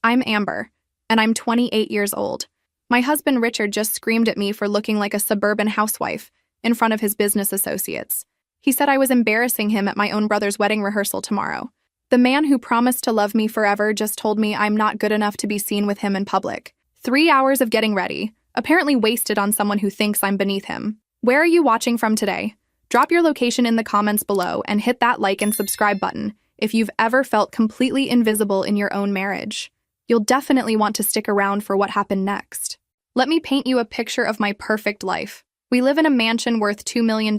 I'm Amber, and I'm 28 years old. My husband Richard just screamed at me for looking like a suburban housewife in front of his business associates. He said I was embarrassing him at my own brother's wedding rehearsal tomorrow. The man who promised to love me forever just told me I'm not good enough to be seen with him in public. 3 hours of getting ready, apparently wasted on someone who thinks I'm beneath him. Where are you watching from today? Drop your location in the comments below and hit that like and subscribe button if you've ever felt completely invisible in your own marriage. You'll definitely want to stick around for what happened next. Let me paint you a picture of my perfect life. We live in a mansion worth $2 million.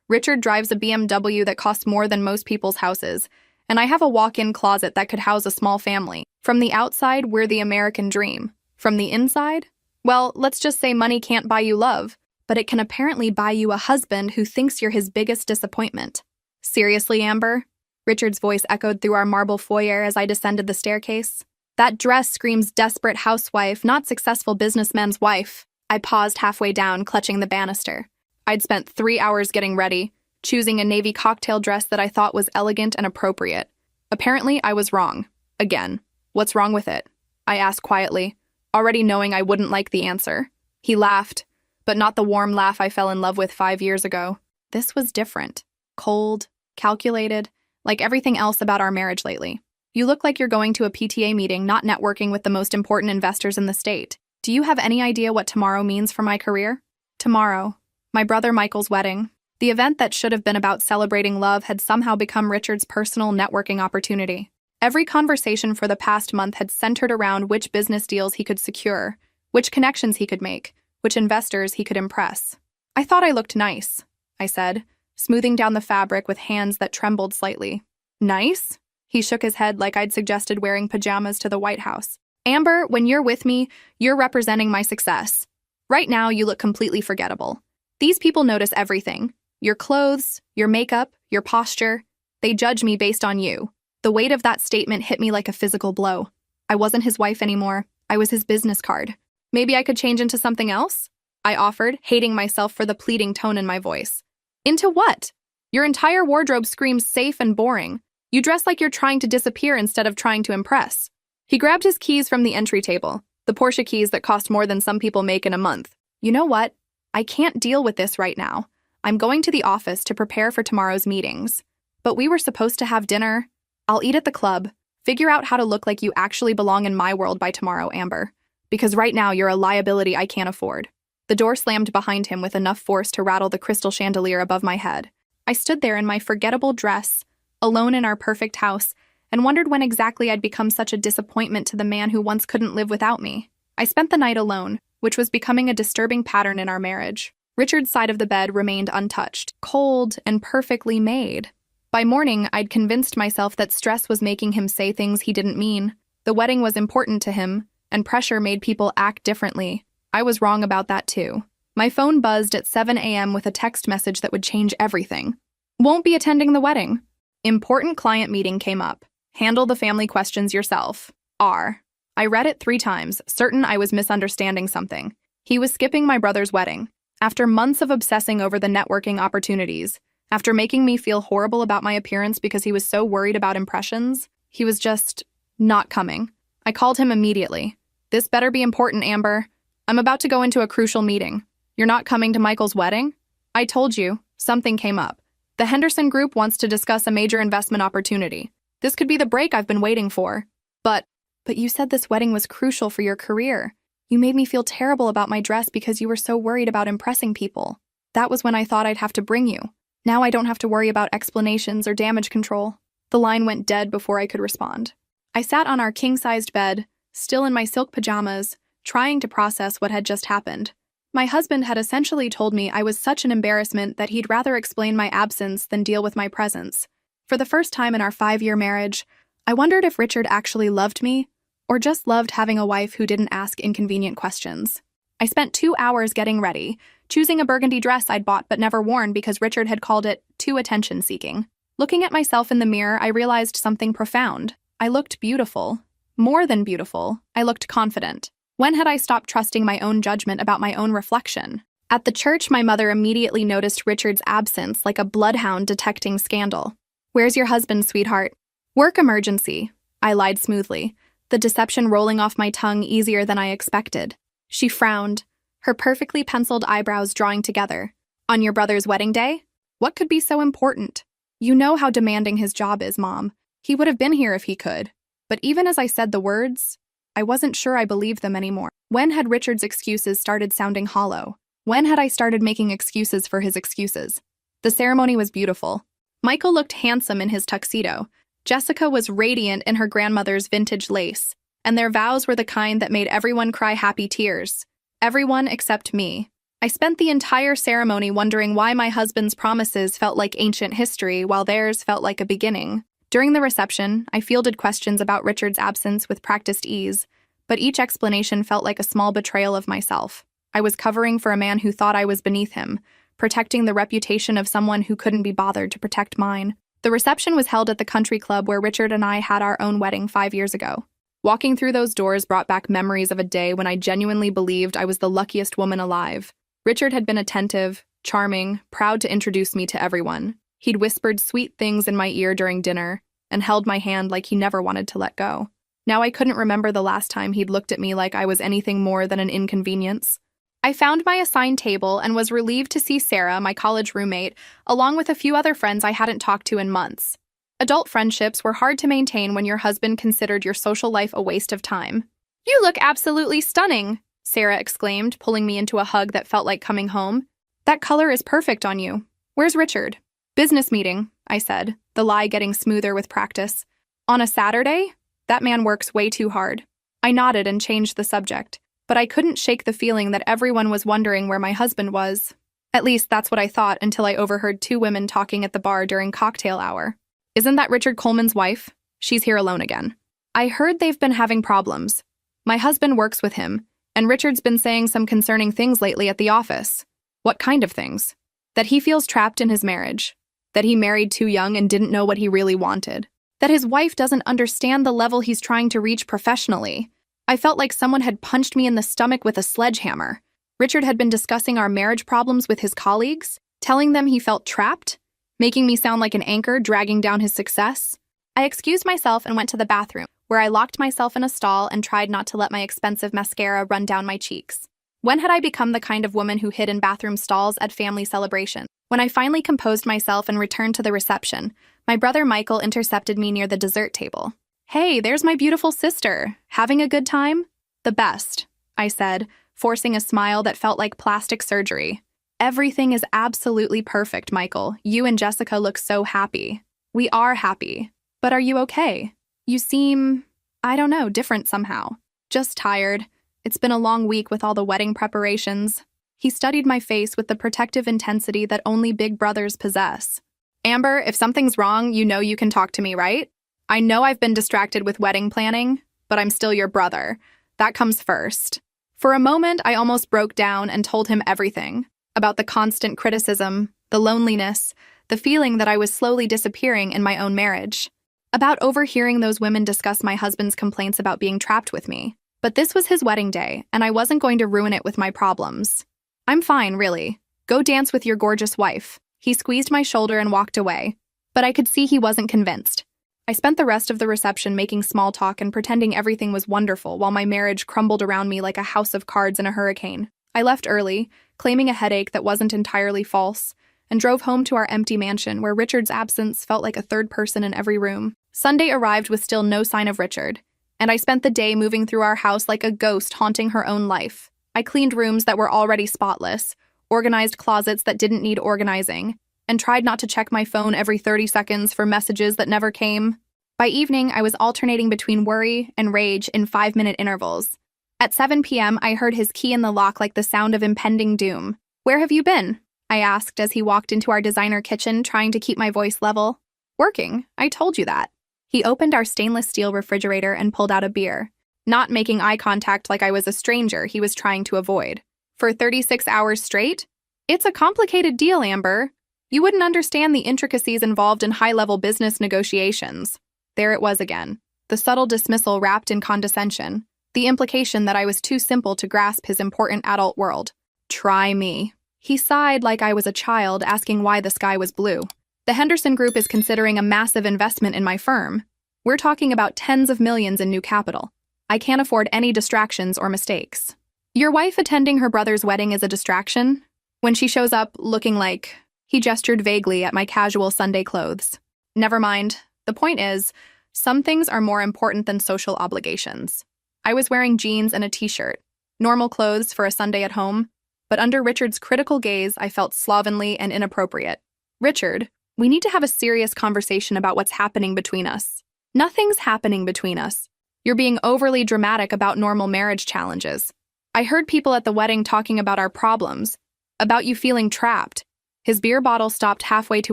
Richard drives a BMW that costs more than most people's houses, and I have a walk-in closet that could house a small family. From the outside, we're the American dream. From the inside? Well, let's just say money can't buy you love, but it can apparently buy you a husband who thinks you're his biggest disappointment. Seriously, Amber? Richard's voice echoed through our marble foyer as I descended the staircase. That dress screams desperate housewife, not successful businessman's wife. I paused halfway down, clutching the banister. I'd spent 3 hours getting ready, choosing a navy cocktail dress that I thought was elegant and appropriate. Apparently, I was wrong. Again. What's wrong with it? I asked quietly, already knowing I wouldn't like the answer. He laughed, but not the warm laugh I fell in love with 5 years ago. This was different. Cold, calculated, like everything else about our marriage lately. You look like you're going to a PTA meeting, not networking with the most important investors in the state. Do you have any idea what tomorrow means for my career? Tomorrow, my brother Michael's wedding. The event that should have been about celebrating love had somehow become Richard's personal networking opportunity. Every conversation for the past month had centered around which business deals he could secure, which connections he could make, which investors he could impress. I thought I looked nice, I said, smoothing down the fabric with hands that trembled slightly. Nice? He shook his head like I'd suggested wearing pajamas to the White House. Amber, when you're with me, you're representing my success. Right now, you look completely forgettable. These people notice everything. Your clothes, your makeup, your posture. They judge me based on you. The weight of that statement hit me like a physical blow. I wasn't his wife anymore. I was his business card. Maybe I could change into something else? I offered, hating myself for the pleading tone in my voice. Into what? Your entire wardrobe screams safe and boring. You dress like you're trying to disappear instead of trying to impress. He grabbed his keys from the entry table, the Porsche keys that cost more than some people make in a month. You know what? I can't deal with this right now. I'm going to the office to prepare for tomorrow's meetings. But we were supposed to have dinner. I'll eat at the club. Figure out how to look like you actually belong in my world by tomorrow, Amber. Because right now you're a liability I can't afford. The door slammed behind him with enough force to rattle the crystal chandelier above my head. I stood there in my forgettable dress, alone in our perfect house, and wondered when exactly I'd become such a disappointment to the man who once couldn't live without me. I spent the night alone, which was becoming a disturbing pattern in our marriage. Richard's side of the bed remained untouched, cold and perfectly made. By morning, I'd convinced myself that stress was making him say things he didn't mean. The wedding was important to him, and pressure made people act differently. I was wrong about that too. My phone buzzed at 7 a.m. with a text message that would change everything. Won't be attending the wedding. Important client meeting came up. Handle the family questions yourself. R. I read it 3 times, certain I was misunderstanding something. He was skipping my brother's wedding. After months of obsessing over the networking opportunities, after making me feel horrible about my appearance because he was so worried about impressions, he was just not coming. I called him immediately. This better be important, Amber. I'm about to go into a crucial meeting. You're not coming to Michael's wedding? I told you, something came up. The Henderson Group wants to discuss a major investment opportunity. This could be the break I've been waiting for. But you said this wedding was crucial for your career. You made me feel terrible about my dress because you were so worried about impressing people. That was when I thought I'd have to bring you. Now I don't have to worry about explanations or damage control. The line went dead before I could respond. I sat on our king-sized bed, still in my silk pajamas, trying to process what had just happened. My husband had essentially told me I was such an embarrassment that he'd rather explain my absence than deal with my presence. For the first time in our 5-year marriage, I wondered if Richard actually loved me, or just loved having a wife who didn't ask inconvenient questions. I spent 2 hours getting ready, choosing a burgundy dress I'd bought but never worn because Richard had called it too attention-seeking. Looking at myself in the mirror, I realized something profound. I looked beautiful. More than beautiful, I looked confident. When had I stopped trusting my own judgment about my own reflection? At the church, my mother immediately noticed Richard's absence like a bloodhound detecting scandal. "Where's your husband, sweetheart?" "Work emergency," I lied smoothly, the deception rolling off my tongue easier than I expected. She frowned, her perfectly penciled eyebrows drawing together. On your brother's wedding day? What could be so important? You know how demanding his job is, Mom. He would have been here if he could. But even as I said the words, I wasn't sure I believed them anymore. When had Richard's excuses started sounding hollow? When had I started making excuses for his excuses? The ceremony was beautiful. Michael looked handsome in his tuxedo. Jessica was radiant in her grandmother's vintage lace, and their vows were the kind that made everyone cry happy tears. Everyone except me. I spent the entire ceremony wondering why my husband's promises felt like ancient history while theirs felt like a beginning. During the reception, I fielded questions about Richard's absence with practiced ease, but each explanation felt like a small betrayal of myself. I was covering for a man who thought I was beneath him, protecting the reputation of someone who couldn't be bothered to protect mine. The reception was held at the country club where Richard and I had our own wedding 5 years ago. Walking through those doors brought back memories of a day when I genuinely believed I was the luckiest woman alive. Richard had been attentive, charming, proud to introduce me to everyone. He'd whispered sweet things in my ear during dinner and held my hand like he never wanted to let go. Now I couldn't remember the last time he'd looked at me like I was anything more than an inconvenience. I found my assigned table and was relieved to see Sarah, my college roommate, along with a few other friends I hadn't talked to in months. Adult friendships were hard to maintain when your husband considered your social life a waste of time. "You look absolutely stunning," Sarah exclaimed, pulling me into a hug that felt like coming home. "That color is perfect on you. Where's Richard?" "Business meeting," I said, the lie getting smoother with practice. "On a Saturday? That man works way too hard." I nodded and changed the subject, but I couldn't shake the feeling that everyone was wondering where my husband was. At least that's what I thought until I overheard two women talking at the bar during cocktail hour. "Isn't that Richard Coleman's wife? She's here alone again." I heard they've been having problems. My husband works with him, and Richard's been saying some concerning things lately at the office. What kind of things? That he feels trapped in his marriage. That he married too young and didn't know what he really wanted. That his wife doesn't understand the level he's trying to reach professionally. I felt like someone had punched me in the stomach with a sledgehammer. Richard had been discussing our marriage problems with his colleagues, telling them he felt trapped, making me sound like an anchor dragging down his success. I excused myself and went to the bathroom, where I locked myself in a stall and tried not to let my expensive mascara run down my cheeks. When had I become the kind of woman who hid in bathroom stalls at family celebrations? When I finally composed myself and returned to the reception, my brother Michael intercepted me near the dessert table. "Hey, there's my beautiful sister. Having a good time?" "The best," I said, forcing a smile that felt like plastic surgery. "Everything is absolutely perfect, Michael. You and Jessica look so happy." "We are happy. But are you okay? You seem, I don't know, different somehow." "Just tired. It's been a long week with all the wedding preparations." He studied my face with the protective intensity that only big brothers possess. "Amber, if something's wrong, you know you can talk to me, right? I know I've been distracted with wedding planning, but I'm still your brother. That comes first." For a moment, I almost broke down and told him everything. About the constant criticism, the loneliness, the feeling that I was slowly disappearing in my own marriage. About overhearing those women discuss my husband's complaints about being trapped with me. But this was his wedding day, and I wasn't going to ruin it with my problems. "I'm fine, really. Go dance with your gorgeous wife." He squeezed my shoulder and walked away, but I could see he wasn't convinced. I spent the rest of the reception making small talk and pretending everything was wonderful while my marriage crumbled around me like a house of cards in a hurricane. I left early, claiming a headache that wasn't entirely false, and drove home to our empty mansion where Richard's absence felt like a third person in every room. Sunday arrived with still no sign of Richard, and I spent the day moving through our house like a ghost haunting her own life. I cleaned rooms that were already spotless, organized closets that didn't need organizing, and tried not to check my phone every 30 seconds for messages that never came. By evening, I was alternating between worry and rage in 5-minute intervals. At 7 p.m., I heard his key in the lock like the sound of impending doom. "Where have you been?" I asked as he walked into our designer kitchen, trying to keep my voice level. "Working. I told you that." He opened our stainless steel refrigerator and pulled out a beer, not making eye contact like I was a stranger he was trying to avoid. "For 36 hours straight? It's a complicated deal, Amber. You wouldn't understand the intricacies involved in high-level business negotiations." There it was again, the subtle dismissal wrapped in condescension, the implication that I was too simple to grasp his important adult world. "Try me." He sighed like I was a child asking why the sky was blue. "The Henderson Group is considering a massive investment in my firm. We're talking about tens of millions in new capital. I can't afford any distractions or mistakes. Your wife attending her brother's wedding is a distraction? When she shows up looking like... He gestured vaguely at my casual Sunday clothes. Never mind. The point is, some things are more important than social obligations. I was wearing jeans and a t-shirt, normal clothes for a Sunday at home, but under Richard's critical gaze, I felt slovenly and inappropriate. Richard, we need to have a serious conversation about what's happening between us. Nothing's happening between us. You're being overly dramatic about normal marriage challenges. I heard people at the wedding talking about our problems, about you feeling trapped. His beer bottle stopped halfway to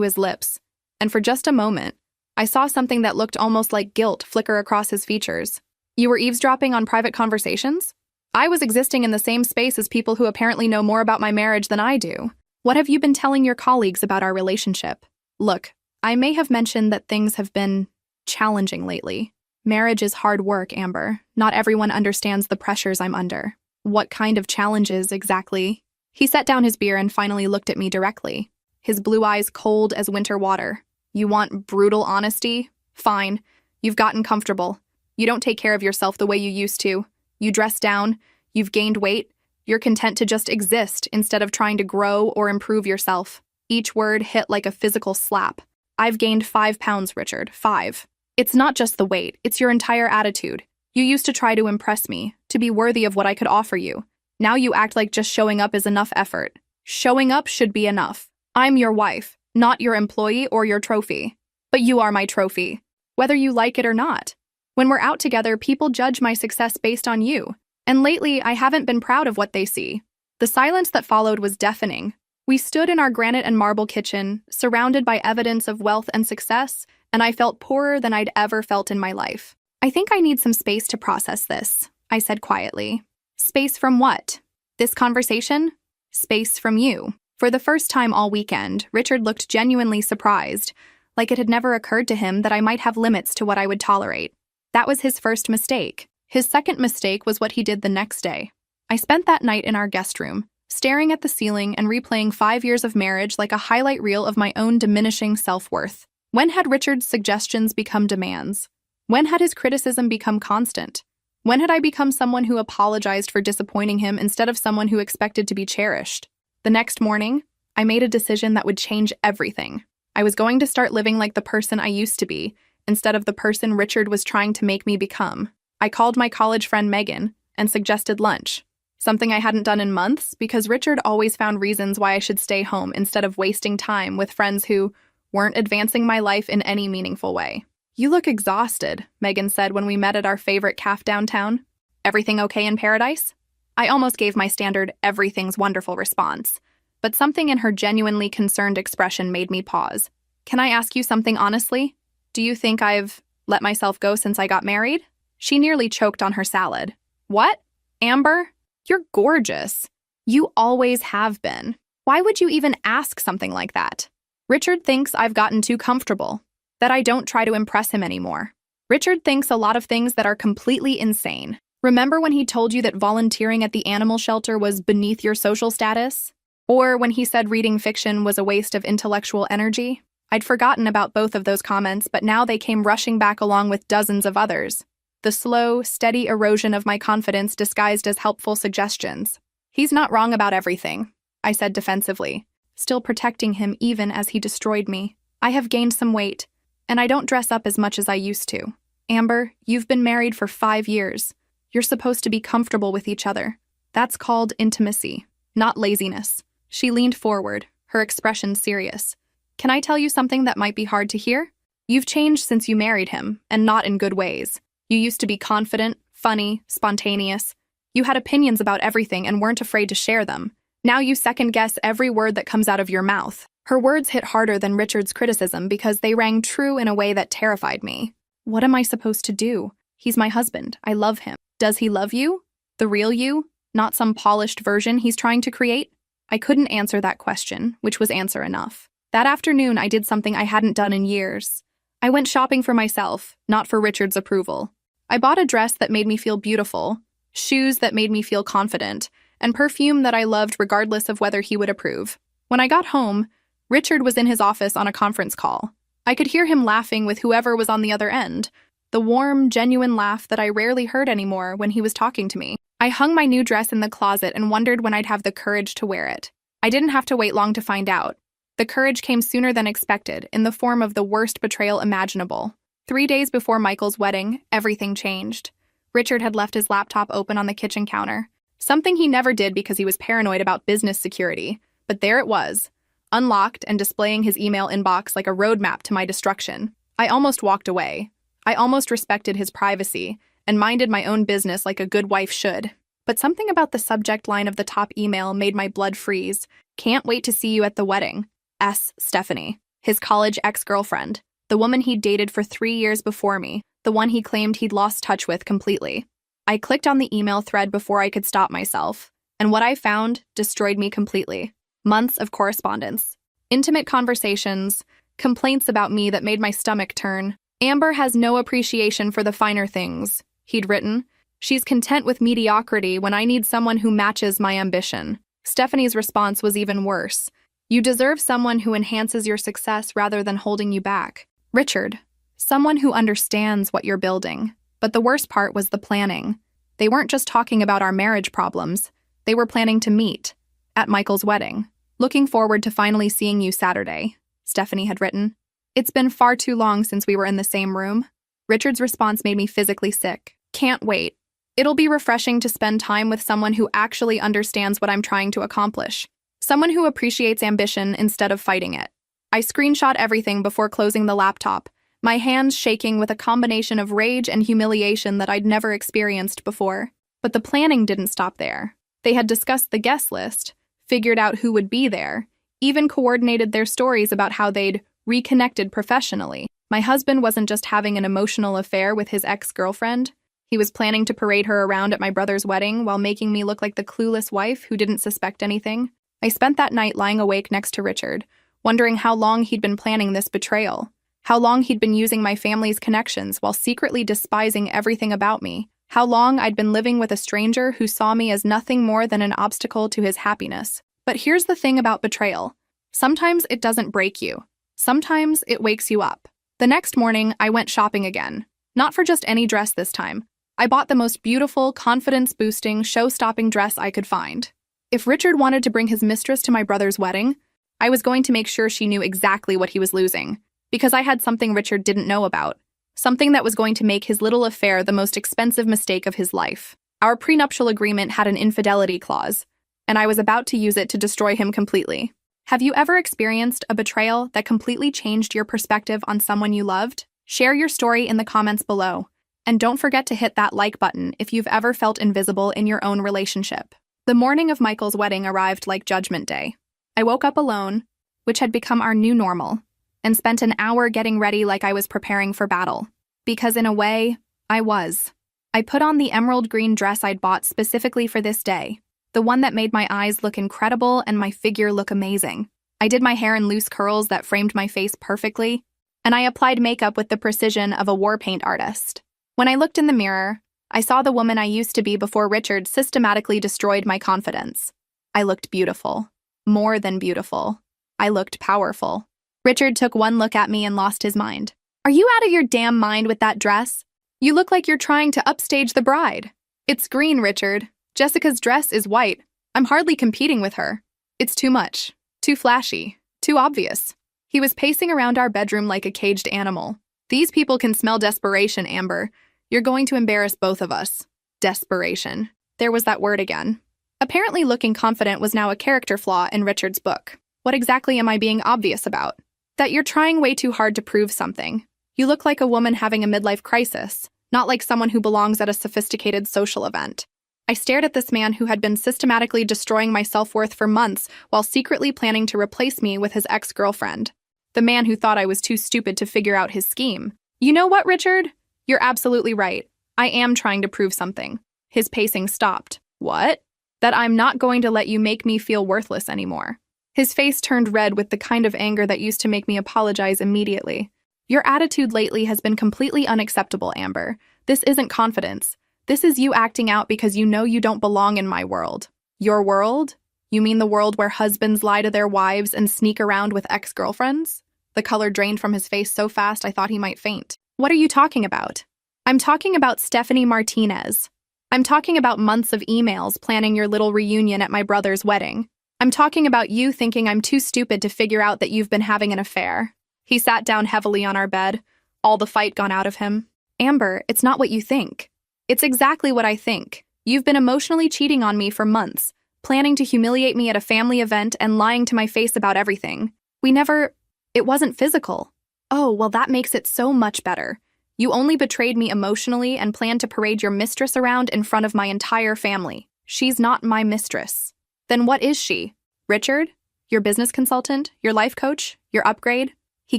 his lips, and for just a moment, I saw something that looked almost like guilt flicker across his features. You were eavesdropping on private conversations? I was existing in the same space as people who apparently know more about my marriage than I do. What have you been telling your colleagues about our relationship? Look, I may have mentioned that things have been challenging lately. Marriage is hard work, Amber. Not everyone understands the pressures I'm under. What kind of challenges, exactly? He set down his beer and finally looked at me directly, his blue eyes cold as winter water. You want brutal honesty? Fine. You've gotten comfortable. You don't take care of yourself the way you used to. You dress down. You've gained weight. You're content to just exist instead of trying to grow or improve yourself. Each word hit like a physical slap. I've gained 5 pounds, Richard. 5. It's not just the weight. It's your entire attitude. You used to try to impress me, to be worthy of what I could offer you. Now you act like just showing up is enough effort. Showing up should be enough. I'm your wife, not your employee or your trophy. But you are my trophy, whether you like it or not. When we're out together, people judge my success based on you. And lately, I haven't been proud of what they see. The silence that followed was deafening. We stood in our granite and marble kitchen, surrounded by evidence of wealth and success, and I felt poorer than I'd ever felt in my life. I think I need some space to process this, I said quietly. Space from what? This conversation? Space from you. For the first time all weekend, Richard looked genuinely surprised, like it had never occurred to him that I might have limits to what I would tolerate. That was his first mistake. His second mistake was what he did the next day. I spent that night in our guest room, staring at the ceiling and replaying 5 years of marriage like a highlight reel of my own diminishing self-worth. When had Richard's suggestions become demands? When had his criticism become constant? When had I become someone who apologized for disappointing him instead of someone who expected to be cherished? The next morning, I made a decision that would change everything. I was going to start living like the person I used to be, instead of the person Richard was trying to make me become. I called my college friend Megan and suggested lunch, something I hadn't done in months because Richard always found reasons why I should stay home instead of wasting time with friends who weren't advancing my life in any meaningful way. You look exhausted, Megan said when we met at our favorite cafe downtown. Everything okay in paradise? I almost gave my standard everything's wonderful response, but something in her genuinely concerned expression made me pause. Can I ask you something honestly? Do you think I've let myself go since I got married? She nearly choked on her salad. What? Amber? You're gorgeous. You always have been. Why would you even ask something like that? Richard thinks I've gotten too comfortable, that I don't try to impress him anymore. Richard thinks a lot of things that are completely insane. Remember when he told you that volunteering at the animal shelter was beneath your social status? Or when he said reading fiction was a waste of intellectual energy? I'd forgotten about both of those comments, but now they came rushing back along with dozens of others. The slow, steady erosion of my confidence disguised as helpful suggestions. He's not wrong about everything, I said defensively, still protecting him even as he destroyed me. I have gained some weight, and I don't dress up as much as I used to. Amber, you've been married for 5 years. You're supposed to be comfortable with each other. That's called intimacy, not laziness. She leaned forward, her expression serious. Can I tell you something that might be hard to hear? You've changed since you married him, and not in good ways. You used to be confident, funny, spontaneous. You had opinions about everything and weren't afraid to share them. Now you second-guess every word that comes out of your mouth. Her words hit harder than Richard's criticism because they rang true in a way that terrified me. What am I supposed to do? He's my husband. I love him. Does he love you? The real you? Not some polished version he's trying to create? I couldn't answer that question, which was answer enough. That afternoon, I did something I hadn't done in years. I went shopping for myself, not for Richard's approval. I bought a dress that made me feel beautiful, shoes that made me feel confident, and perfume that I loved regardless of whether he would approve. When I got home, Richard was in his office on a conference call. I could hear him laughing with whoever was on the other end, The warm, genuine laugh that I rarely heard anymore when he was talking to me. I hung my new dress in the closet and wondered when I'd have the courage to wear it. I didn't have to wait long to find out. The courage came sooner than expected, in the form of the worst betrayal imaginable. 3 days before Michael's wedding, everything changed. Richard had left his laptop open on the kitchen counter. Something he never did because he was paranoid about business security. But there it was, unlocked and displaying his email inbox like a roadmap to my destruction. I almost walked away. I almost respected his privacy and minded my own business like a good wife should. But something about the subject line of the top email made my blood freeze. Can't wait to see you at the wedding. S. Stephanie. His college ex-girlfriend. The woman he'd dated for 3 years before me. The one he claimed he'd lost touch with completely. I clicked on the email thread before I could stop myself. And what I found destroyed me completely. Months of correspondence. Intimate conversations. Complaints about me that made my stomach turn. Amber has no appreciation for the finer things, he'd written. She's content with mediocrity when I need someone who matches my ambition. Stephanie's response was even worse. You deserve someone who enhances your success rather than holding you back. Richard, someone who understands what you're building. But the worst part was the planning. They weren't just talking about our marriage problems. They were planning to meet at Michael's wedding. Looking forward to finally seeing you Saturday, Stephanie had written. It's been far too long since we were in the same room. Richard's response made me physically sick. Can't wait. It'll be refreshing to spend time with someone who actually understands what I'm trying to accomplish. Someone who appreciates ambition instead of fighting it. I screenshot everything before closing the laptop, my hands shaking with a combination of rage and humiliation that I'd never experienced before. But the planning didn't stop there. They had discussed the guest list, figured out who would be there, even coordinated their stories about how they'd reconnected professionally. My husband wasn't just having an emotional affair with his ex-girlfriend. He was planning to parade her around at my brother's wedding while making me look like the clueless wife who didn't suspect anything. I spent that night lying awake next to Richard, wondering how long he'd been planning this betrayal, how long he'd been using my family's connections while secretly despising everything about me, how long I'd been living with a stranger who saw me as nothing more than an obstacle to his happiness. But here's the thing about betrayal. Sometimes it doesn't break you. Sometimes it wakes you up. The next morning, I went shopping again. Not for just any dress this time. I bought the most beautiful, confidence-boosting, show-stopping dress I could find. If Richard wanted to bring his mistress to my brother's wedding, I was going to make sure she knew exactly what he was losing, because I had something Richard didn't know about, something that was going to make his little affair the most expensive mistake of his life. Our prenuptial agreement had an infidelity clause, and I was about to use it to destroy him completely. Have you ever experienced a betrayal that completely changed your perspective on someone you loved? Share your story in the comments below. And don't forget to hit that like button if you've ever felt invisible in your own relationship. The morning of Michael's wedding arrived like Judgment Day. I woke up alone, which had become our new normal, and spent an hour getting ready like I was preparing for battle. Because in a way, I was. I put on the emerald green dress I'd bought specifically for this day, the one that made my eyes look incredible and my figure look amazing. I did my hair in loose curls that framed my face perfectly, and I applied makeup with the precision of a war paint artist. When I looked in the mirror, I saw the woman I used to be before Richard systematically destroyed my confidence. I looked beautiful. More than beautiful. I looked powerful. Richard took one look at me and lost his mind. Are you out of your damn mind with that dress? You look like you're trying to upstage the bride. It's green, Richard. Jessica's dress is white. I'm hardly competing with her. It's too much. Too flashy. Too obvious. He was pacing around our bedroom like a caged animal. These people can smell desperation, Amber. You're going to embarrass both of us. Desperation. There was that word again. Apparently looking confident was now a character flaw in Richard's book. What exactly am I being obvious about? That you're trying way too hard to prove something. You look like a woman having a midlife crisis, not like someone who belongs at a sophisticated social event. I stared at this man who had been systematically destroying my self-worth for months while secretly planning to replace me with his ex-girlfriend. The man who thought I was too stupid to figure out his scheme. You know what, Richard? You're absolutely right. I am trying to prove something. His pacing stopped. What? That I'm not going to let you make me feel worthless anymore. His face turned red with the kind of anger that used to make me apologize immediately. Your attitude lately has been completely unacceptable, Amber. This isn't confidence. This is you acting out because you know you don't belong in my world. Your world? You mean the world where husbands lie to their wives and sneak around with ex-girlfriends? The color drained from his face so fast I thought he might faint. What are you talking about? I'm talking about Stephanie Martinez. I'm talking about months of emails planning your little reunion at my brother's wedding. I'm talking about you thinking I'm too stupid to figure out that you've been having an affair. He sat down heavily on our bed, all the fight gone out of him. Amber, it's not what you think. It's exactly what I think. You've been emotionally cheating on me for months, planning to humiliate me at a family event and lying to my face about everything. It wasn't physical. Oh, well, that makes it so much better. You only betrayed me emotionally and planned to parade your mistress around in front of my entire family. She's not my mistress. Then what is she? Richard? Your business consultant? Your life coach? Your upgrade? He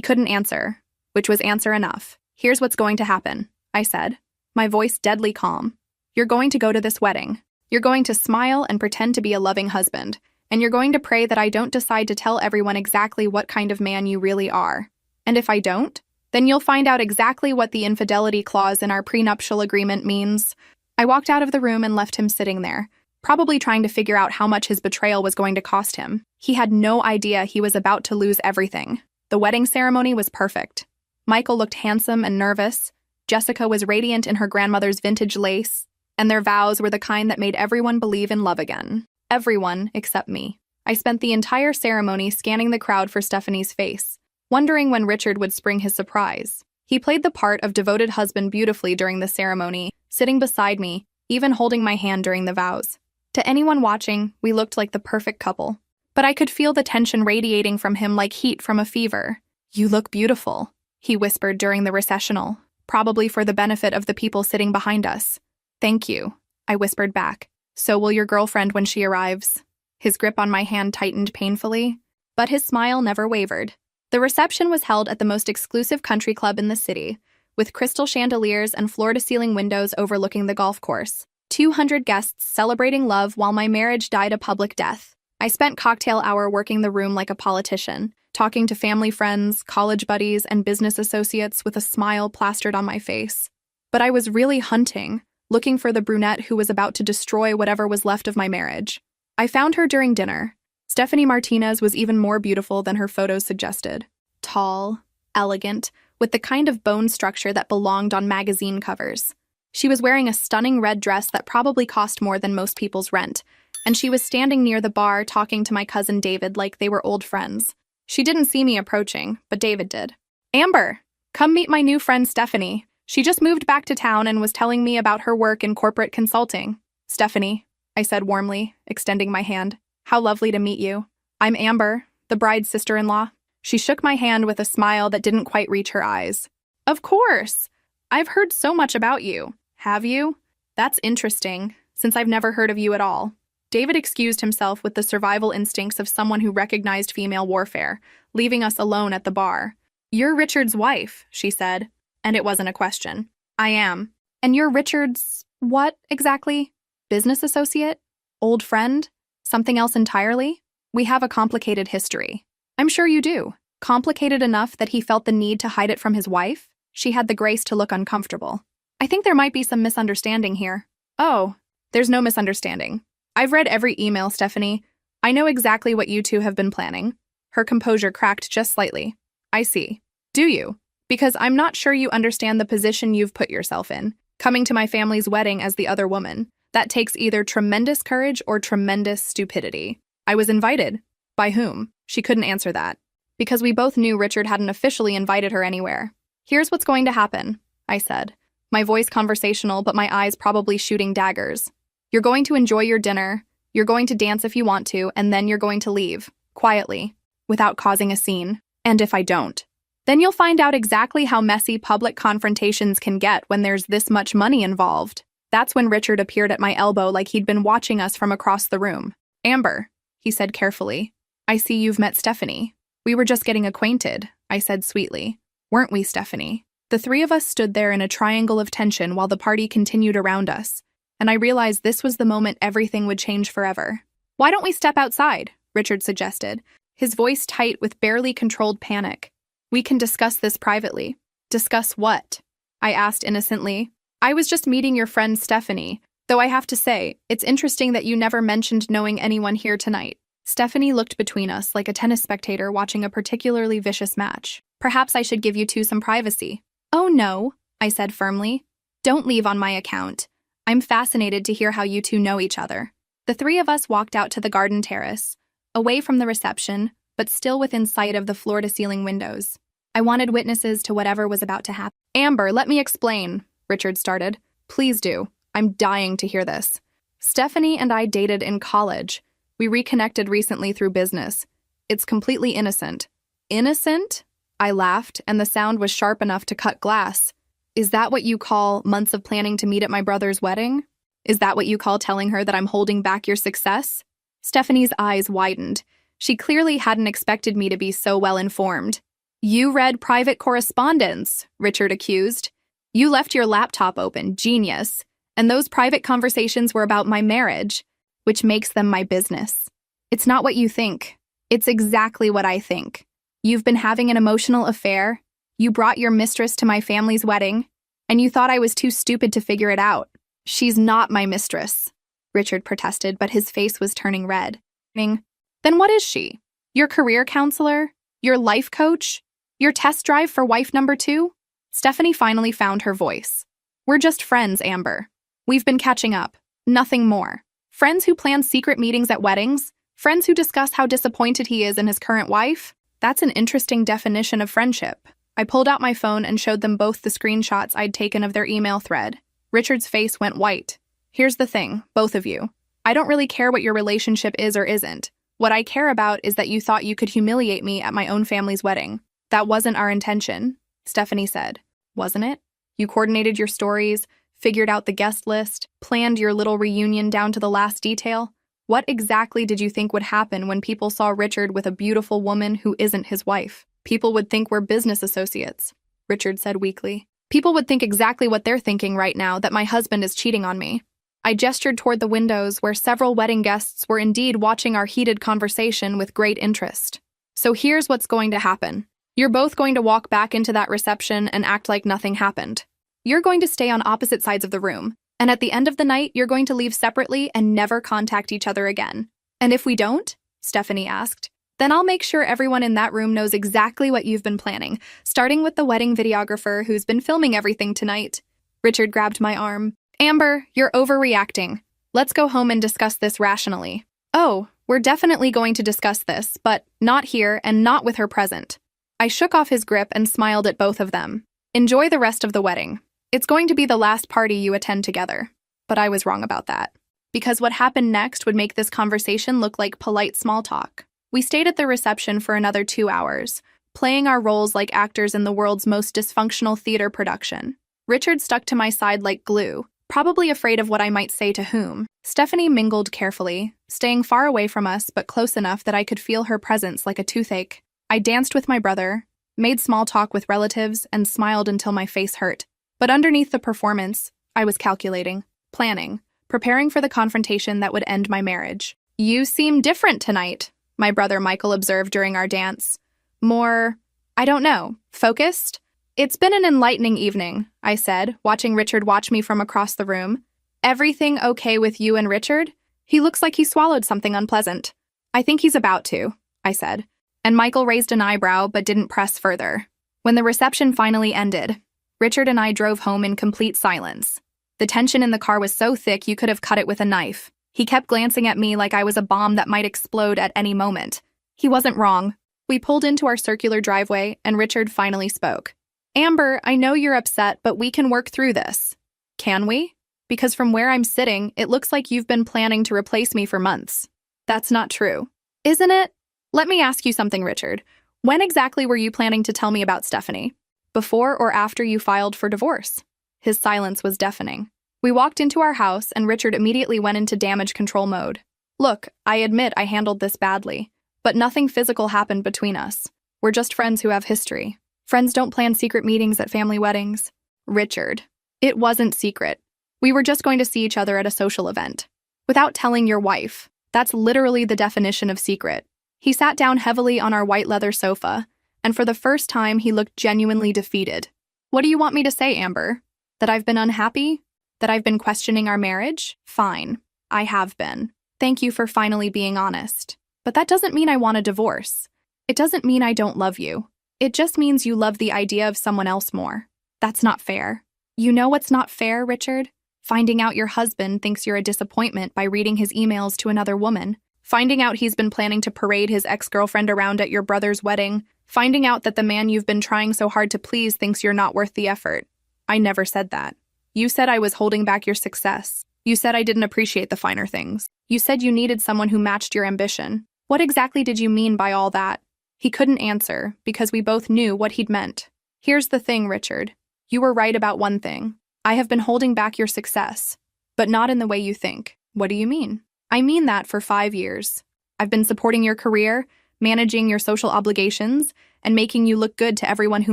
couldn't answer, which was answer enough. Here's what's going to happen, I said, my voice deadly calm. You're going to go to this wedding. You're going to smile and pretend to be a loving husband, and you're going to pray that I don't decide to tell everyone exactly what kind of man you really are. And if I don't, then you'll find out exactly what the infidelity clause in our prenuptial agreement means. I walked out of the room and left him sitting there, probably trying to figure out how much his betrayal was going to cost him. He had no idea he was about to lose everything. The wedding ceremony was perfect. Michael looked handsome and nervous. Jessica was radiant in her grandmother's vintage lace, and their vows were the kind that made everyone believe in love again. Everyone except me. I spent the entire ceremony scanning the crowd for Stephanie's face, wondering when Richard would spring his surprise. He played the part of devoted husband beautifully during the ceremony, sitting beside me, even holding my hand during the vows. To anyone watching, we looked like the perfect couple. But I could feel the tension radiating from him like heat from a fever. You look beautiful, he whispered during the recessional, probably for the benefit of the people sitting behind us. Thank you, I whispered back. So will your girlfriend when she arrives. His grip on my hand tightened painfully, but his smile never wavered. The reception was held at the most exclusive country club in the city, with crystal chandeliers and floor-to-ceiling windows overlooking the golf course. 200 guests celebrating love while my marriage died a public death. I spent cocktail hour working the room like a politician, talking to family friends, college buddies, and business associates with a smile plastered on my face. But I was really hunting, looking for the brunette who was about to destroy whatever was left of my marriage. I found her during dinner. Stephanie Martinez was even more beautiful than her photos suggested. Tall, elegant, with the kind of bone structure that belonged on magazine covers. She was wearing a stunning red dress that probably cost more than most people's rent, and she was standing near the bar talking to my cousin David like they were old friends. She didn't see me approaching, but David did. Amber, come meet my new friend Stephanie. She just moved back to town and was telling me about her work in corporate consulting. Stephanie, I said warmly, extending my hand. How lovely to meet you. I'm Amber, the bride's sister-in-law. She shook my hand with a smile that didn't quite reach her eyes. Of course. I've heard so much about you. Have you? That's interesting, since I've never heard of you at all. David excused himself with the survival instincts of someone who recognized female warfare, leaving us alone at the bar. You're Richard's wife, she said. And it wasn't a question. I am. And you're Richard's, what exactly? Business associate? Old friend? Something else entirely? We have a complicated history. I'm sure you do. Complicated enough that he felt the need to hide it from his wife? She had the grace to look uncomfortable. I think there might be some misunderstanding here. Oh, there's no misunderstanding. I've read every email, Stephanie. I know exactly what you two have been planning. Her composure cracked just slightly. I see. Do you? Because I'm not sure you understand the position you've put yourself in, coming to my family's wedding as the other woman. That takes either tremendous courage or tremendous stupidity. I was invited. By whom? She couldn't answer that. Because we both knew Richard hadn't officially invited her anywhere. Here's what's going to happen, I said, my voice conversational but my eyes probably shooting daggers. You're going to enjoy your dinner, you're going to dance if you want to, and then you're going to leave, quietly, without causing a scene. And if I don't, then you'll find out exactly how messy public confrontations can get when there's this much money involved. That's when Richard appeared at my elbow like he'd been watching us from across the room. Amber, he said carefully, I see you've met Stephanie. We were just getting acquainted, I said sweetly. Weren't we, Stephanie? The three of us stood there in a triangle of tension while the party continued around us, and I realized this was the moment everything would change forever. Why don't we step outside? Richard suggested, his voice tight with barely controlled panic. We can discuss this privately. Discuss what? I asked innocently. I was just meeting your friend Stephanie, though I have to say, it's interesting that you never mentioned knowing anyone here tonight. Stephanie looked between us like a tennis spectator watching a particularly vicious match. Perhaps I should give you two some privacy. Oh no, I said firmly. Don't leave on my account. I'm fascinated to hear how you two know each other. The three of us walked out to the garden terrace, away from the reception, but still within sight of the floor-to-ceiling windows. I wanted witnesses to whatever was about to happen. Amber, let me explain, Richard started. Please do. I'm dying to hear this. Stephanie and I dated in college. We reconnected recently through business. It's completely innocent. Innocent? I laughed, and the sound was sharp enough to cut glass. Is that what you call months of planning to meet at my brother's wedding? Is that what you call telling her that I'm holding back your success? Stephanie's eyes widened. She clearly hadn't expected me to be so well-informed. You read private correspondence, Richard accused. You left your laptop open, genius. And those private conversations were about my marriage, which makes them my business. It's not what you think. It's exactly what I think. You've been having an emotional affair. You brought your mistress to my family's wedding, and you thought I was too stupid to figure it out. She's not my mistress, Richard protested, but his face was turning red. Then what is she? Your career counselor? Your life coach? Your test drive for wife number 2? Stephanie finally found her voice. We're just friends, Amber. We've been catching up. Nothing more. Friends who plan secret meetings at weddings? Friends who discuss how disappointed he is in his current wife? That's an interesting definition of friendship. I pulled out my phone and showed them both the screenshots I'd taken of their email thread. Richard's face went white. Here's the thing, both of you. I don't really care what your relationship is or isn't. What I care about is that you thought you could humiliate me at my own family's wedding. That wasn't our intention, Stephanie said. Wasn't it? You coordinated your stories, figured out the guest list, planned your little reunion down to the last detail. What exactly did you think would happen when people saw Richard with a beautiful woman who isn't his wife? People would think we're business associates, Richard said weakly. People would think exactly what they're thinking right now, that my husband is cheating on me. I gestured toward the windows where several wedding guests were indeed watching our heated conversation with great interest. So here's what's going to happen. You're both going to walk back into that reception and act like nothing happened. You're going to stay on opposite sides of the room, and at the end of the night, you're going to leave separately and never contact each other again. And if we don't? Stephanie asked. Then I'll make sure everyone in that room knows exactly what you've been planning, starting with the wedding videographer who's been filming everything tonight. Richard grabbed my arm. Amber, you're overreacting. Let's go home and discuss this rationally. Oh, we're definitely going to discuss this, but not here and not with her present. I shook off his grip and smiled at both of them. Enjoy the rest of the wedding. It's going to be the last party you attend together. But I was wrong about that. Because what happened next would make this conversation look like polite small talk. We stayed at the reception for another 2 hours, playing our roles like actors in the world's most dysfunctional theater production. Richard stuck to my side like glue, probably afraid of what I might say to whom. Stephanie mingled carefully, staying far away from us but close enough that I could feel her presence like a toothache. I danced with my brother, made small talk with relatives, and smiled until my face hurt. But underneath the performance, I was calculating, planning, preparing for the confrontation that would end my marriage. You seem different tonight, my brother Michael observed during our dance. More, I don't know, focused? It's been an enlightening evening, I said, watching Richard watch me from across the room. Everything okay with you and Richard? He looks like he swallowed something unpleasant. I think he's about to, I said. And Michael raised an eyebrow but didn't press further. When the reception finally ended, Richard and I drove home in complete silence. The tension in the car was so thick you could have cut it with a knife. He kept glancing at me like I was a bomb that might explode at any moment. He wasn't wrong. We pulled into our circular driveway, and Richard finally spoke. Amber, I know you're upset, but we can work through this. Can we? Because from where I'm sitting, it looks like you've been planning to replace me for months. That's not true. Isn't it? Let me ask you something, Richard. When exactly were you planning to tell me about Stephanie? Before or after you filed for divorce? His silence was deafening. We walked into our house, and Richard immediately went into damage control mode. Look, I admit I handled this badly, but nothing physical happened between us. We're just friends who have history. Friends don't plan secret meetings at family weddings. Richard, it wasn't secret. We were just going to see each other at a social event. Without telling your wife. That's literally the definition of secret. He sat down heavily on our white leather sofa, and for the first time he looked genuinely defeated. What do you want me to say, Amber? That I've been unhappy? That I've been questioning our marriage? Fine. I have been. Thank you for finally being honest. But that doesn't mean I want a divorce. It doesn't mean I don't love you. It just means you love the idea of someone else more. That's not fair. You know what's not fair, Richard? Finding out your husband thinks you're a disappointment by reading his emails to another woman. Finding out he's been planning to parade his ex-girlfriend around at your brother's wedding. Finding out that the man you've been trying so hard to please thinks you're not worth the effort. I never said that. You said I was holding back your success. You said I didn't appreciate the finer things. You said you needed someone who matched your ambition. What exactly did you mean by all that? He couldn't answer because we both knew what he'd meant. Here's the thing, Richard. You were right about one thing. I have been holding back your success, but not in the way you think. What do you mean? I mean that for 5 years. I've been supporting your career, managing your social obligations, and making you look good to everyone who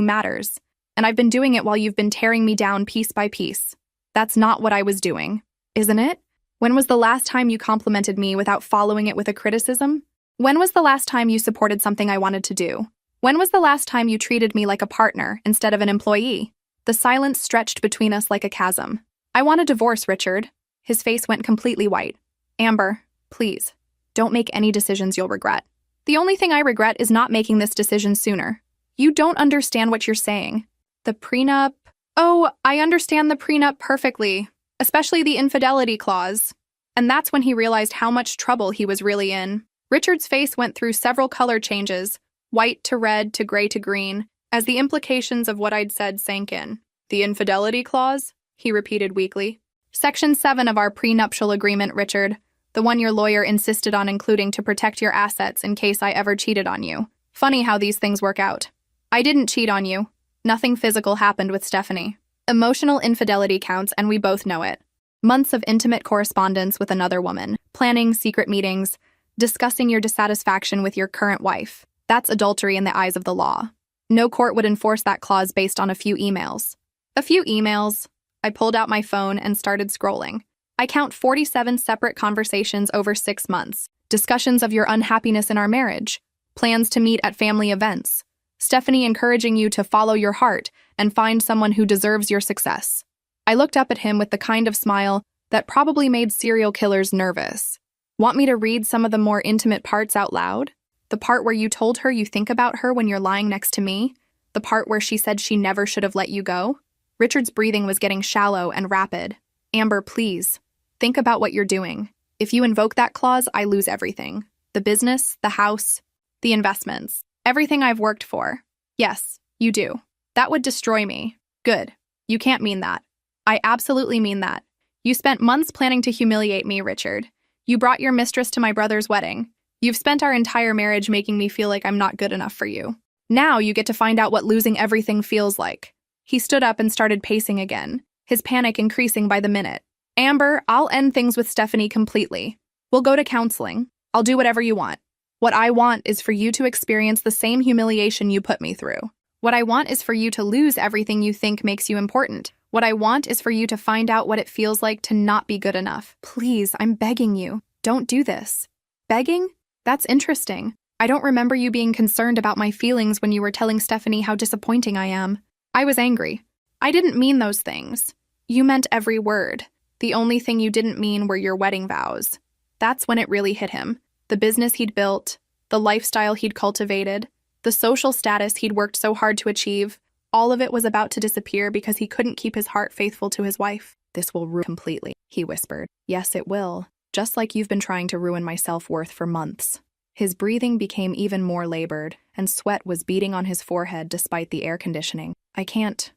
matters. And I've been doing it while you've been tearing me down piece by piece. That's not what I was doing, isn't it? When was the last time you complimented me without following it with a criticism? When was the last time you supported something I wanted to do? When was the last time you treated me like a partner instead of an employee? The silence stretched between us like a chasm. I want a divorce, Richard. His face went completely white. Amber, please, don't make any decisions you'll regret. The only thing I regret is not making this decision sooner. You don't understand what you're saying. The prenup? Oh, I understand the prenup perfectly, especially the infidelity clause. And that's when he realized how much trouble he was really in. Richard's face went through several color changes, white to red to gray to green, as the implications of what I'd said sank in. The infidelity clause? He repeated weakly. Section 7 of our prenuptial agreement, Richard. The one your lawyer insisted on including to protect your assets in case I ever cheated on you. Funny how these things work out. I didn't cheat on you. Nothing physical happened with Stephanie. Emotional infidelity counts, and we both know it. Months of intimate correspondence with another woman, planning secret meetings, discussing your dissatisfaction with your current wife. That's adultery in the eyes of the law. No court would enforce that clause based on a few emails. A few emails. I pulled out my phone and started scrolling. I count 47 separate conversations over 6 months. Discussions of your unhappiness in our marriage. Plans to meet at family events. Stephanie encouraging you to follow your heart and find someone who deserves your success. I looked up at him with the kind of smile that probably made serial killers nervous. Want me to read some of the more intimate parts out loud? The part where you told her you think about her when you're lying next to me? The part where she said she never should have let you go? Richard's breathing was getting shallow and rapid. Amber, please. Think about what you're doing. If you invoke that clause, I lose everything. The business, the house, the investments. Everything I've worked for. Yes, you do. That would destroy me. Good. You can't mean that. I absolutely mean that. You spent months planning to humiliate me, Richard. You brought your mistress to my brother's wedding. You've spent our entire marriage making me feel like I'm not good enough for you. Now you get to find out what losing everything feels like. He stood up and started pacing again, his panic increasing by the minute. Amber, I'll end things with Stephanie completely. We'll go to counseling. I'll do whatever you want. What I want is for you to experience the same humiliation you put me through. What I want is for you to lose everything you think makes you important. What I want is for you to find out what it feels like to not be good enough. Please, I'm begging you. Don't do this. Begging? That's interesting. I don't remember you being concerned about my feelings when you were telling Stephanie how disappointing I am. I was angry. I didn't mean those things. You meant every word. The only thing you didn't mean were your wedding vows. That's when it really hit him. The business he'd built, the lifestyle he'd cultivated, the social status he'd worked so hard to achieve, all of it was about to disappear because he couldn't keep his heart faithful to his wife. This will ruin completely, he whispered. Yes, it will. Just like you've been trying to ruin my self-worth for months. His breathing became even more labored, and sweat was beading on his forehead despite the air conditioning. I can't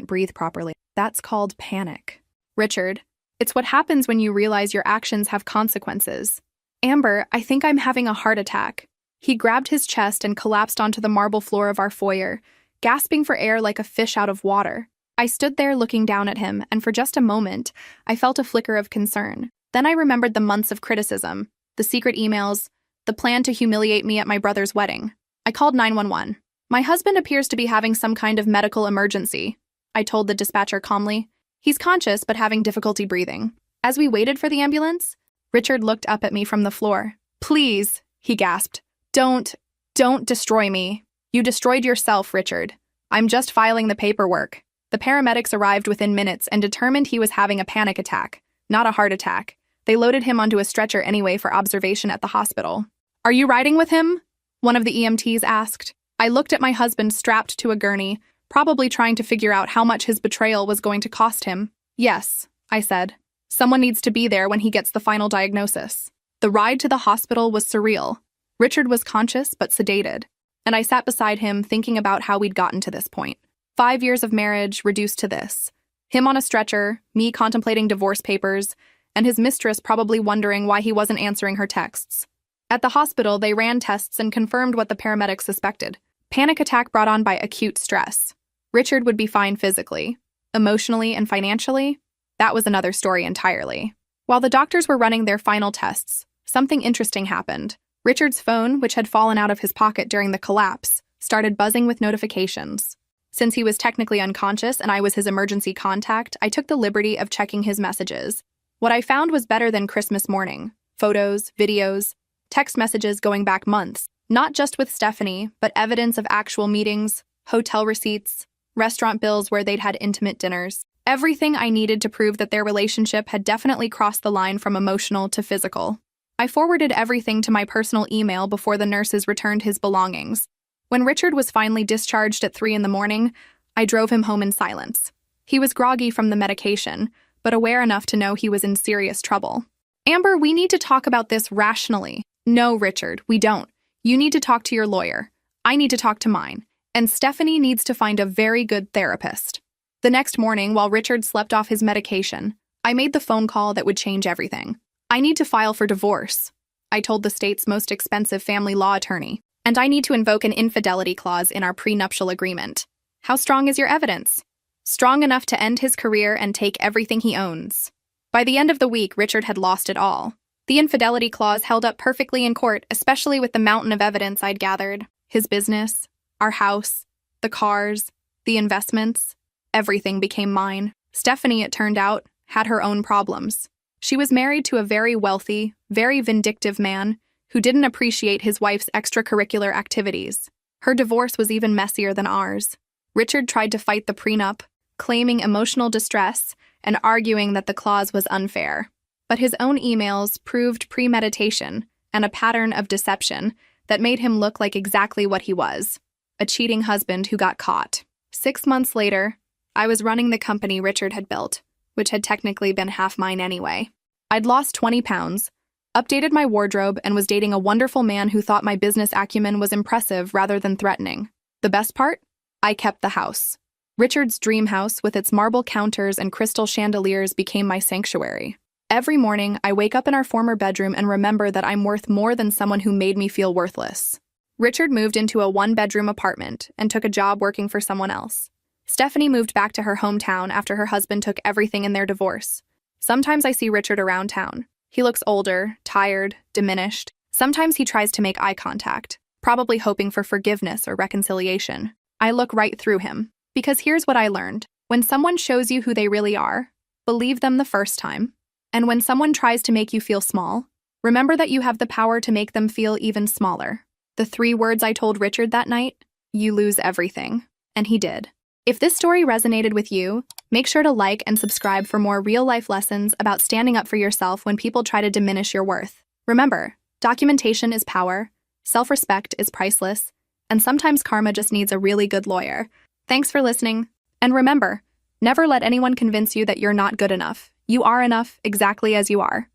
breathe properly. That's called panic. Richard, it's what happens when you realize your actions have consequences. Amber, I think I'm having a heart attack. He grabbed his chest and collapsed onto the marble floor of our foyer, gasping for air like a fish out of water. I stood there looking down at him, and for just a moment, I felt a flicker of concern. Then I remembered the months of criticism, the secret emails, the plan to humiliate me at my brother's wedding. I called 911. My husband appears to be having some kind of medical emergency, I told the dispatcher calmly. He's conscious but having difficulty breathing. As we waited for the ambulance, Richard looked up at me from the floor. Please, he gasped. Don't destroy me. You destroyed yourself, Richard. I'm just filing the paperwork. The paramedics arrived within minutes and determined he was having a panic attack, not a heart attack. They loaded him onto a stretcher anyway for observation at the hospital. Are you riding with him? One of the EMTs asked. I looked at my husband strapped to a gurney, probably trying to figure out how much his betrayal was going to cost him. Yes, I said. Someone needs to be there when he gets the final diagnosis. The ride to the hospital was surreal. Richard was conscious but sedated, and I sat beside him thinking about how we'd gotten to this point. 5 years of marriage reduced to this. Him on a stretcher, me contemplating divorce papers, and his mistress probably wondering why he wasn't answering her texts. At the hospital, they ran tests and confirmed what the paramedics suspected. Panic attack brought on by acute stress. Richard would be fine physically. Emotionally and financially, that was another story entirely. While the doctors were running their final tests, something interesting happened. Richard's phone, which had fallen out of his pocket during the collapse, started buzzing with notifications. Since he was technically unconscious and I was his emergency contact, I took the liberty of checking his messages. What I found was better than Christmas morning. Photos, videos, text messages going back months. Not just with Stephanie, but evidence of actual meetings, hotel receipts, restaurant bills where they'd had intimate dinners. Everything I needed to prove that their relationship had definitely crossed the line from emotional to physical. I forwarded everything to my personal email before the nurses returned his belongings. When Richard was finally discharged at 3 a.m, I drove him home in silence. He was groggy from the medication, but aware enough to know he was in serious trouble. Amber, we need to talk about this rationally. No, Richard, we don't. You need to talk to your lawyer. I need to talk to mine. And Stephanie needs to find a very good therapist. The next morning, while Richard slept off his medication, I made the phone call that would change everything. I need to file for divorce, I told the state's most expensive family law attorney, and I need to invoke an infidelity clause in our prenuptial agreement. How strong is your evidence? Strong enough to end his career and take everything he owns. By the end of the week, Richard had lost it all. The infidelity clause held up perfectly in court, especially with the mountain of evidence I'd gathered. His business, our house, the cars, the investments. Everything became mine. Stephanie, it turned out, had her own problems. She was married to a very wealthy, very vindictive man who didn't appreciate his wife's extracurricular activities. Her divorce was even messier than ours. Richard tried to fight the prenup, claiming emotional distress and arguing that the clause was unfair. But his own emails proved premeditation and a pattern of deception that made him look like exactly what he was, a cheating husband who got caught. 6 months later, I was running the company Richard had built, which had technically been half mine anyway. I'd lost 20 pounds, updated my wardrobe, and was dating a wonderful man who thought my business acumen was impressive rather than threatening. The best part? I kept the house. Richard's dream house with its marble counters and crystal chandeliers became my sanctuary. Every morning, I wake up in our former bedroom and remember that I'm worth more than someone who made me feel worthless. Richard moved into a 1-bedroom apartment and took a job working for someone else. Stephanie moved back to her hometown after her husband took everything in their divorce. Sometimes I see Richard around town. He looks older, tired, diminished. Sometimes he tries to make eye contact, probably hoping for forgiveness or reconciliation. I look right through him. Because here's what I learned. When someone shows you who they really are, believe them the first time. And when someone tries to make you feel small, remember that you have the power to make them feel even smaller. The 3 words I told Richard that night: you lose everything. And he did. If this story resonated with you, make sure to like and subscribe for more real-life lessons about standing up for yourself when people try to diminish your worth. Remember, documentation is power, self-respect is priceless, and sometimes karma just needs a really good lawyer. Thanks for listening. And remember, never let anyone convince you that you're not good enough. You are enough exactly as you are.